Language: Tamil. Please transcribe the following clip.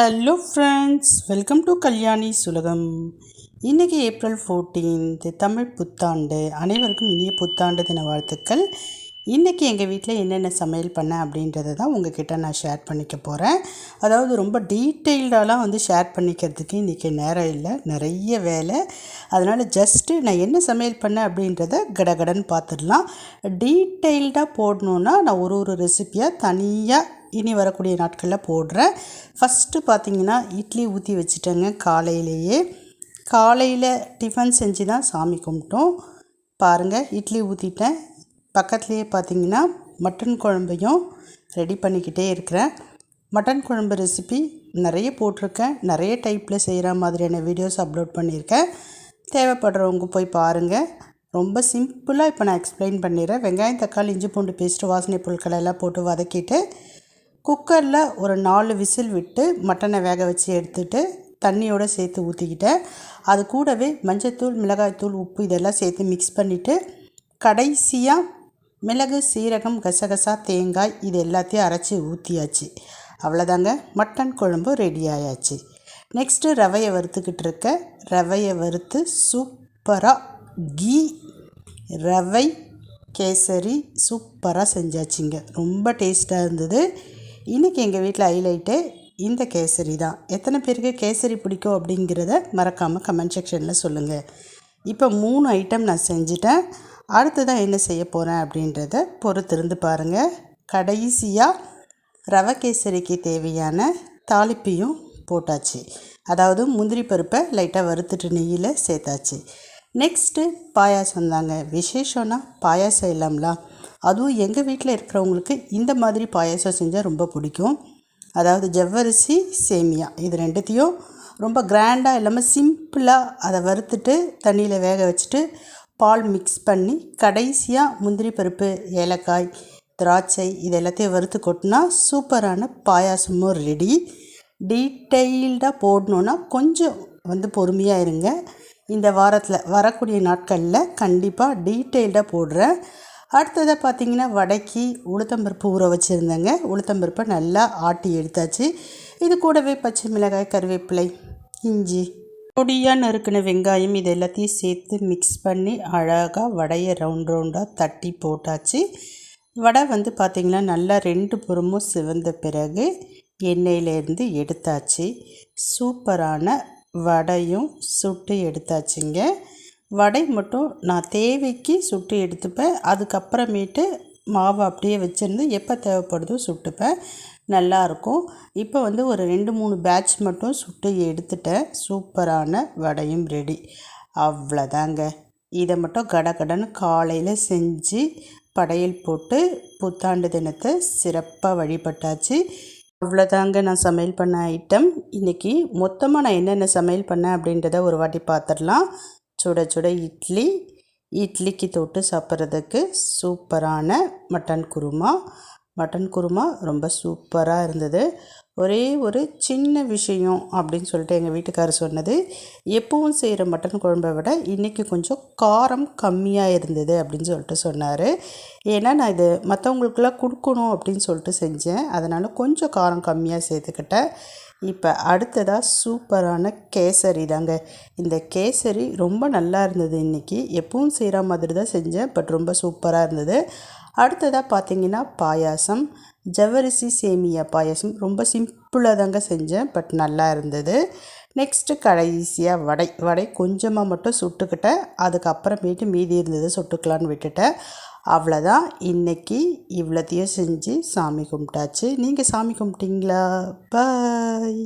Hello friends, welcome to Kalyani Sulagam. இன்றைக்கி April 14 தமிழ் புத்தாண்டு. அனைவருக்கும் இனிய புத்தாண்டு தின வாழ்த்துக்கள். இன்றைக்கி எங்கள் வீட்டில் என்னென்ன சமையல் பண்ணேன் அப்படின்றத தான் உங்ககிட்ட நான் ஷேர் பண்ணிக்க போகிறேன். அதாவது ரொம்ப டீட்டெயில்டாலாம் ஷேர் பண்ணிக்கிறதுக்கு இன்றைக்கி நேரம் இல்லை, நிறைய வேலை. அதனால் ஜஸ்ட்டு நான் என்ன சமையல் பண்ணேன் அப்படின்றத கடகடன்னு பார்த்துடலாம். டீட்டெயில்டாக போடணுன்னா நான் ஒரு ரெசிப்பியாக தனியாக இனி வரக்கூடிய நாட்களில் போடுறேன். ஃபஸ்ட்டு பார்த்திங்கன்னா இட்லி ஊற்றி வச்சுட்டேங்க. காலையில் டிஃபன் செஞ்சு தான் சாமி கும்பிட்டோம். பாருங்கள், இட்லி ஊற்றிட்டேன். பக்கத்துலேயே பார்த்திங்கன்னா மட்டன் குழம்பையும் ரெடி பண்ணிக்கிட்டே இருக்கிறேன். மட்டன் குழம்பு ரெசிபி நிறைய போட்டிருக்கேன், நிறைய டைப்பில் செய்கிற மாதிரியான வீடியோஸ் அப்லோட் பண்ணியிருக்கேன். தேவைப்படுறவங்க போய் பாருங்கள். ரொம்ப சிம்பிளாக இப்போ நான் எக்ஸ்பிளைன் பண்ணிடுறேன். வெங்காயம், தக்காளி, இஞ்சி பூண்டு பேஸ்ட்டு, வாசனை பொருட்கள் எல்லாம் போட்டு வதக்கிட்டு குக்கரில் ஒரு 4 விசில் விட்டு மட்டனை வேக வச்சு எடுத்துகிட்டு தண்ணியோடு சேர்த்து ஊற்றிக்கிட்டேன். அது கூடவே மஞ்சத்தூள், மிளகாய்த்தூள், உப்பு இதெல்லாம் சேர்த்து மிக்ஸ் பண்ணிவிட்டு கடைசியாக மிளகு, சீரகம், கசகசா, தேங்காய் இது எல்லாத்தையும் அரைச்சி ஊற்றியாச்சு. அவ்வளோதாங்க, மட்டன் குழம்பு ரெடி ஆயாச்சு. நெக்ஸ்ட்டு ரவையை வறுத்துக்கிட்டு இருக்கேன். ரவையை வறுத்து சூப்பராக ரவை கேசரி சூப்பராக செஞ்சாச்சுங்க. ரொம்ப டேஸ்ட்டாக இருந்தது. இன்றைக்கி எங்கள் வீட்டில் ஹைலைட்டு இந்த கேசரி தான். எத்தனை பேருக்கு கேசரி பிடிக்கும் அப்படிங்கிறத மறக்காமல் கமெண்ட் செக்ஷனில் சொல்லுங்கள். இப்போ 3 ஐட்டம் நான் செஞ்சுட்டேன். அடுத்ததான் என்ன செய்ய போகிறேன் அப்படின்றத பொறுத்திருந்து பாருங்கள். கடைசியாக ரவை கேசரிக்கு தேவையான தாளிப்பையும் போட்டாச்சு. அதாவது முந்திரி பருப்பை லைட்டாக வறுத்துட்டு நெய்யில் சேர்த்தாச்சு. நெக்ஸ்ட்டு பாயாசம் தாங்க. விசேஷம்னா பாயாசம் இல்லாமலாம். அதுவும் எங்கள் வீட்டில் இருக்கிறவங்களுக்கு இந்த மாதிரி பாயாசம் செஞ்சால் ரொம்ப பிடிக்கும். அதாவது ஜவ்வரிசி, சேமியா இது ரெண்டுத்தையும் ரொம்ப கிராண்டாக இல்லாமல் சிம்பிளாக அதை வறுத்துட்டு தண்ணியில் வேக வச்சுட்டு பால் மிக்ஸ் பண்ணி கடைசியாக முந்திரி பருப்பு, ஏலக்காய், திராட்சை இது எல்லாத்தையும் வறுத்து கொட்டினா சூப்பரான பாயாசமும் ரெடி. டீட்டெயில்டாக போடணுன்னா கொஞ்சம் பொறுமையாக இருங்க. இந்த வாரத்தில் வரக்கூடிய நாட்களில் கண்டிப்பாக டீட்டெயில்டாக போடுறேன். அடுத்ததாக பார்த்திங்கன்னா வடைக்கு உளுத்தம்பருப்பு ஊற வச்சுருந்தேங்க. உளுத்தம்பருப்பை நல்லா ஆட்டி எடுத்தாச்சு. இது கூடவே பச்சை மிளகாய், கருவேப்பிலை, இஞ்சி, பொடியாக நறுக்கின வெங்காயம் இது எல்லாத்தையும் சேர்த்து மிக்ஸ் பண்ணி அழகாக வடையை ரவுண்டாக தட்டி போட்டாச்சு. வடை பார்த்திங்கன்னா நல்லா 2 புறமும் சிவந்த பிறகு எண்ணெயிலேருந்து எடுத்தாச்சு. சூப்பரான வடையும் சுட்டு எடுத்தாச்சுங்க. வடை மட்டும் நான் தேவைக்கு சுட்டு எடுத்துப்பேன். அதுக்கப்புறமேட்டு மாவு அப்படியே வச்சுருந்து எப்போ தேவைப்படுதோ சுட்டுப்பேன். நல்லாயிருக்கும். இப்போ ஒரு 2-3 பேட்ச் மட்டும் சுட்டு எடுத்துட்டேன். சூப்பரான வடையும் ரெடி. அவ்வளோதாங்க. இதை மட்டும் கடகடன்னு காலையில் செஞ்சு படையல் போட்டு புத்தாண்டு தினத்தை சிறப்பாக வழிபட்டாச்சு. அவ்வளோதாங்க நான் சமையல் பண்ண ஐட்டம். இன்றைக்கி மொத்தமாக நான் என்னென்ன சமையல் பண்ணேன் அப்படின்றத ஒரு வாட்டி பார்த்துடலாம். சுட சுட இட்லிக்கு தொட்டு சாப்பிட்றதுக்கு சூப்பரான மட்டன் குருமா ரொம்ப சூப்பராக இருந்தது. ஒரே ஒரு சின்ன விஷயம் அப்படின்னு சொல்லிட்டு எங்கள் வீட்டுக்காரர் சொன்னது, எப்பவும் செய்கிற மட்டன் குழம்பை விட இன்றைக்கி கொஞ்சம் காரம் கம்மியாக இருந்தது அப்படின்னு சொல்லிட்டு சொன்னார். ஏன்னா நான் இது மற்றவங்களுக்கெல்லாம் கொடுக்கணும் அப்படின்னு சொல்லிட்டு செஞ்சேன். அதனால் கொஞ்சம் காரம் கம்மியாக சேர்த்துக்கிட்டேன். இப்போ அடுத்ததாக சூப்பரான கேசரி தாங்க. இந்த கேசரி ரொம்ப நல்லா இருந்தது. இன்றைக்கி எப்பவும் செய்கிற மாதிரி தான் செஞ்சேன், பட் ரொம்ப சூப்பராக இருந்தது. அடுத்ததாக பார்த்திங்கன்னா பாயாசம், ஜவ்வரிசி சேமியா பாயாசம் ரொம்ப சிம்பிளாக தாங்க செஞ்சேன், பட் நல்லா இருந்தது. நெக்ஸ்ட்டு கடைசியாக வடை கொஞ்சமாக மட்டும் சுட்டுக்கிட்டேன். அதுக்கப்புறமேட்டு மீதி இருந்தது சுட்டுக்கலான்னு விட்டுட்டேன். அவ்வளோதான். இன்றைக்கி இவ்வளோத்தையும் செஞ்சு சாமி கும்பிட்டாச்சு. நீங்கள் சாமி கும்பிட்டீங்களா? பாய்.